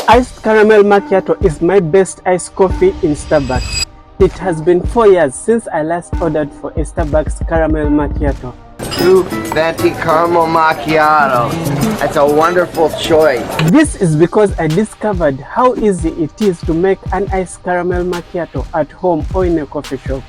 Iced Caramel Macchiato is my best iced coffee in Starbucks. It has been 4 years since I last ordered for a Starbucks Caramel Macchiato. Two venti caramel macchiato. That's a wonderful choice. This is because I discovered how easy it is to make an iced caramel macchiato at home or in a coffee shop.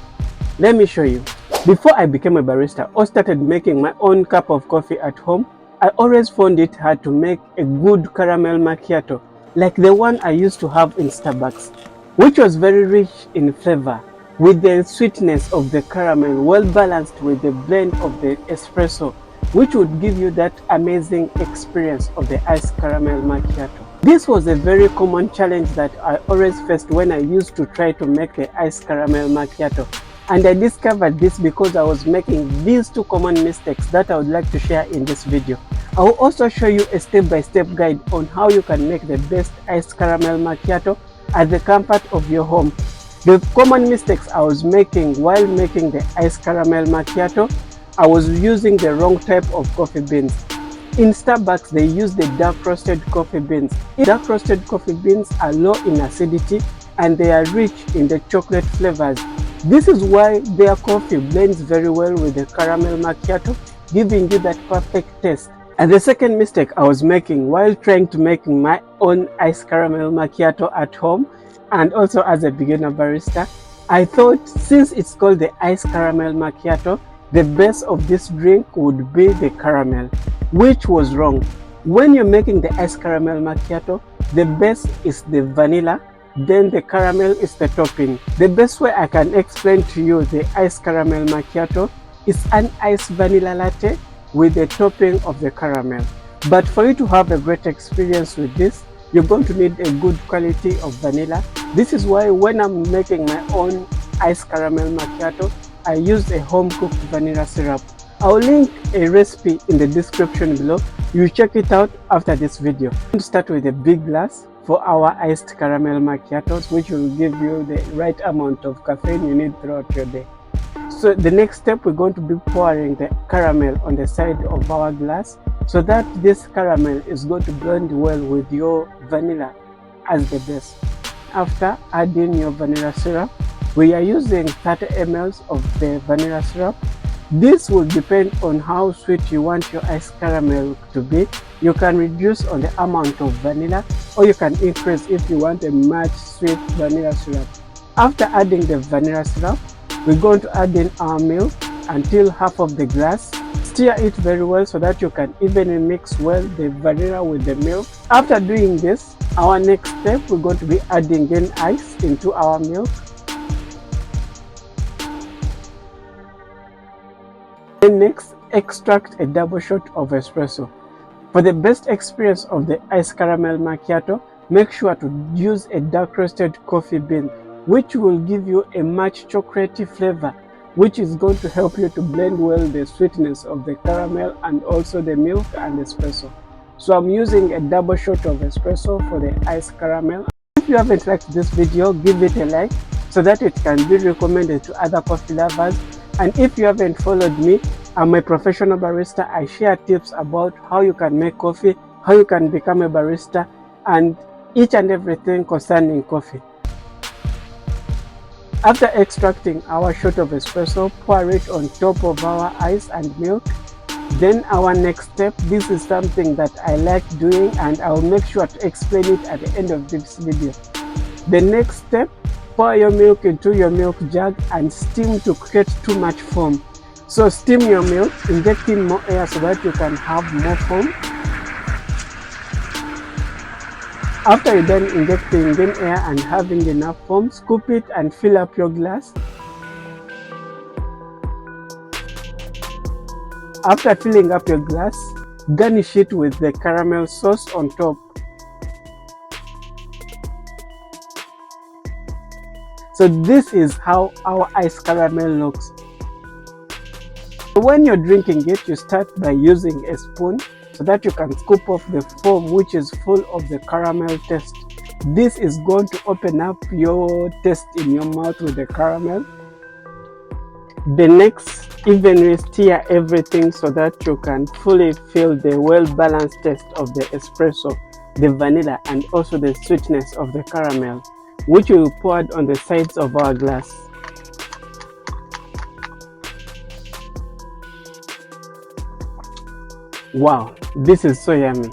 Let me show you. Before I became a barista or started making my own cup of coffee at home, I always found it hard to make a good caramel macchiato like the one I used to have in Starbucks, which was very rich in flavor, with the sweetness of the caramel well balanced with the blend of the espresso, which would give you that amazing experience of the iced caramel macchiato. This was a very common challenge that I always faced when I used to try to make the iced caramel macchiato. And I discovered this because I was making these two common mistakes that I would like to share in this video. I will also show you a step-by-step guide on how you can make the best iced caramel macchiato at the comfort of your home. The common mistakes I was making while making the iced caramel macchiato, I was using the wrong type of coffee beans. In Starbucks, they use the dark roasted coffee beans. Dark roasted coffee beans are low in acidity and they are rich in the chocolate flavors. This is why their coffee blends very well with the caramel macchiato, giving you that perfect taste. And the second mistake I was making while trying to make my own iced caramel macchiato at home and also as a beginner barista, I thought since it's called the iced caramel macchiato, the base of this drink would be the caramel, which was wrong. When you're making the iced caramel macchiato, the base is the vanilla, then the caramel is the topping. The best way I can explain to you the iced caramel macchiato is an iced vanilla latte with the topping of the caramel. But for you to have a great experience with this, you're going to need a good quality of vanilla. This is why when I'm making my own iced caramel macchiato, I use a home-cooked vanilla syrup. I'll link a recipe in the description below. You check it out after this video. We'll start with a big glass for our iced caramel macchiatos, which will give you the right amount of caffeine you need throughout your day. So the next step, we're going to be pouring the caramel on the side of our glass so that this caramel is going to blend well with your vanilla as the base. After adding your vanilla syrup, we are using 30 ml of the vanilla syrup. This will depend on how sweet you want your iced caramel to be. You can reduce on the amount of vanilla or you can increase if you want a much sweet vanilla syrup. After adding the vanilla syrup, we're going to add in our milk until half of the glass. Stir it very well so that you can evenly mix well the vanilla with the milk. After doing this, our next step, we're going to be adding in ice into our milk. Then next, extract a double shot of espresso. For the best experience of the iced caramel macchiato, make sure to use a dark roasted coffee bean, which will give you a much chocolatey flavor, which is going to help you to blend well the sweetness of the caramel and also the milk and espresso. So I'm using a double shot of espresso for the iced caramel. If you haven't liked this video, give it a like so that it can be recommended to other coffee lovers. And if you haven't followed me, I'm a professional barista. I share tips about how you can make coffee, how you can become a barista, and each and everything concerning coffee. After extracting our shot of espresso, pour it on top of our ice and milk. Then our next step, this is something that I like doing and I'll make sure to explain it at the end of this video. The next step, pour your milk into your milk jug and steam to create too much foam. So steam your milk, injecting more air so that you can have more foam. After you're done injecting in air and having enough foam, scoop it and fill up your glass. After filling up your glass, garnish it with the caramel sauce on top. So this is how our iced caramel looks. When you're drinking it, you start by using a spoon so that you can scoop off the foam which is full of the caramel taste. This is going to open up your taste in your mouth with the caramel. The next, evenly stir everything so that you can fully feel the well-balanced taste of the espresso the vanilla and also the sweetness of the caramel, which we will pour on the sides of our glass. Wow, this is so yummy.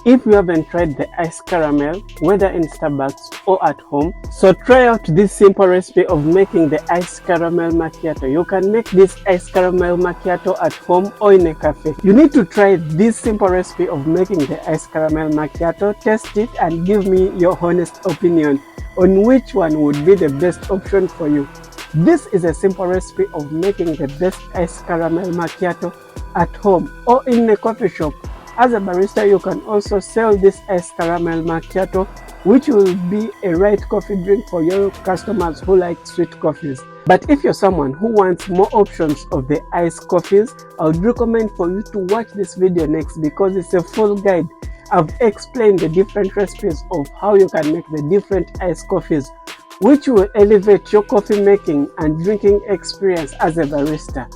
If you haven't tried the iced caramel, whether in Starbucks or at home, so try out this simple recipe of making the iced caramel macchiato. You can make this iced caramel macchiato at home or in a cafe. You need to try this simple recipe of making the iced caramel macchiato, test it and give me your honest opinion on which one would be the best option for you. This is a simple recipe of making the best iced caramel macchiato at home or in a coffee shop. As a barista, you can also sell this iced caramel macchiato, which will be a right coffee drink for your customers who like sweet coffees. But if you're someone who wants more options of the iced coffees, I would recommend for you to watch this video next because it's a full guide. I've explained the different recipes of how you can make the different iced coffees, which will elevate your coffee making and drinking experience as a barista.